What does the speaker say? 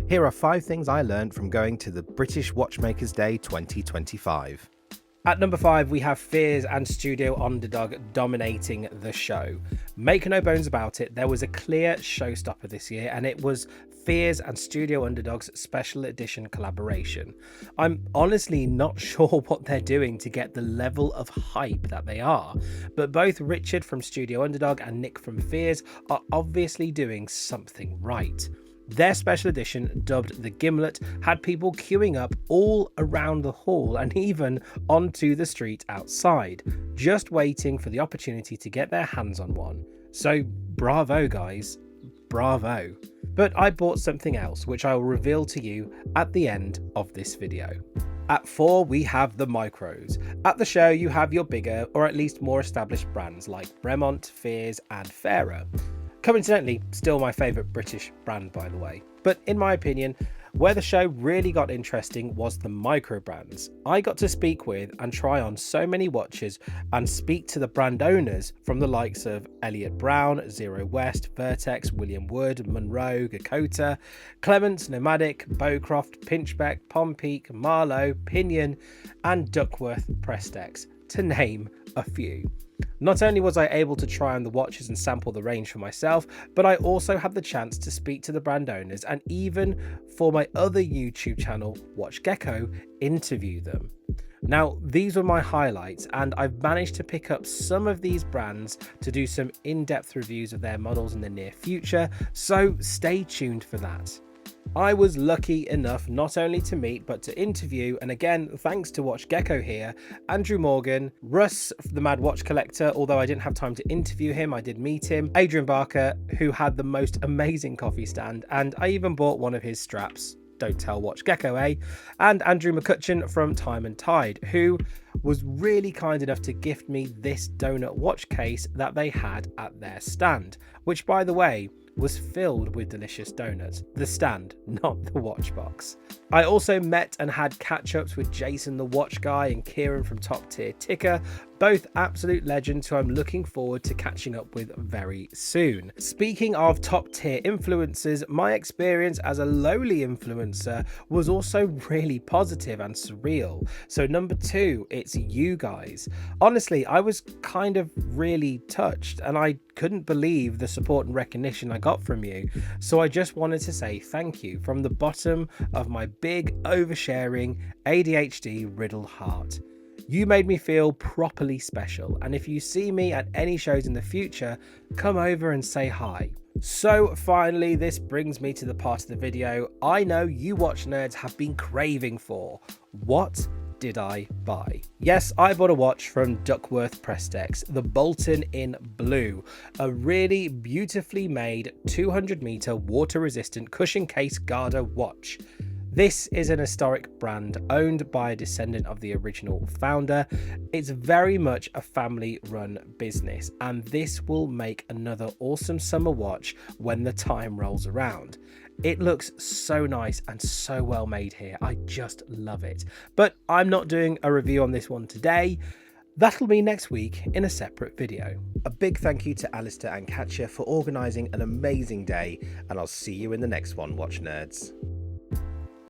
Here are 5 things I learned from going to the British Watchmakers Day 2025. At number 5, we have Fears and Studio Underdog dominating the show. Make no bones about it, there was a clear showstopper this year, and it was Fears and Studio Underdog's special edition collaboration. I'm honestly not sure what they're doing to get the level of hype that they are, but both Richard from Studio Underdog and Nick from Fears are obviously doing something right. Their special edition, dubbed the Gimlet, had people queuing up all around the hall and even onto the street outside, just waiting for the opportunity to get their hands on one. So bravo guys, bravo. But I bought something else, which I will reveal to you at the end of this video. At 4, we have the Micros. At the show, you have your bigger, or at least more established brands like Bremont, Fears and Fairer. Coincidentally, still my favourite British brand, by the way. But in my opinion, where the show really got interesting was the Microbrands. I got to speak with and try on so many watches and speak to the brand owners from the likes of Elliot Brown, Zero West, Vertex, William Wood, Monroe, Gakota, Clements, Nomadic, Bowcroft, Pinchbeck, Pompeek, Marlowe, Pinion and Duckworth Prestex, to name a few. Not only was I able to try on the watches and sample the range for myself, but I also had the chance to speak to the brand owners and even for my other YouTube channel, Watch Gecko, interview them. Now, these were my highlights, and I've managed to pick up some of these brands to do some in-depth reviews of their models in the near future, so stay tuned for that. I was lucky enough not only to meet but to interview, and again thanks to Watch Gecko here, Andrew Morgan, Russ the Mad Watch Collector, although I didn't have time to interview him, I did meet him, Adrian Barker, who had the most amazing coffee stand, and I even bought one of his straps, don't tell Watch Gecko, eh? And Andrew McCutcheon from Time and Tide, who was really kind enough to gift me this donut watch case that they had at their stand, which by the way was filled with delicious donuts. The stand, not the watch box. I also met and had catch-ups with Jason the Watch Guy and Kieran from Top Tier Ticker, both absolute legends who I'm looking forward to catching up with very soon. Speaking of top tier influencers, my experience as a lowly influencer was also really positive and surreal. So number 2, it's you guys. Honestly, I was kind of really touched and I couldn't believe the support and recognition I got from you. So I just wanted to say thank you from the bottom of my big oversharing ADHD riddled heart. You made me feel properly special, and if you see me at any shows in the future, come over and say hi. So finally, this brings me to the part of the video I know you watch nerds have been craving for. What did I buy? Yes, I bought a watch from Duckworth Prestex, the Bolton in Blue, a really beautifully made 200-meter water-resistant cushion case Garda watch. This is an historic brand owned by a descendant of the original founder. It's very much a family-run business, and this will make another awesome summer watch when the time rolls around. It looks so nice and so well made here. I just love it. But I'm not doing a review on this one today. That'll be next week in a separate video. A big thank you to Alistair and Katja for organising an amazing day, and I'll see you in the next one, Watch Nerds.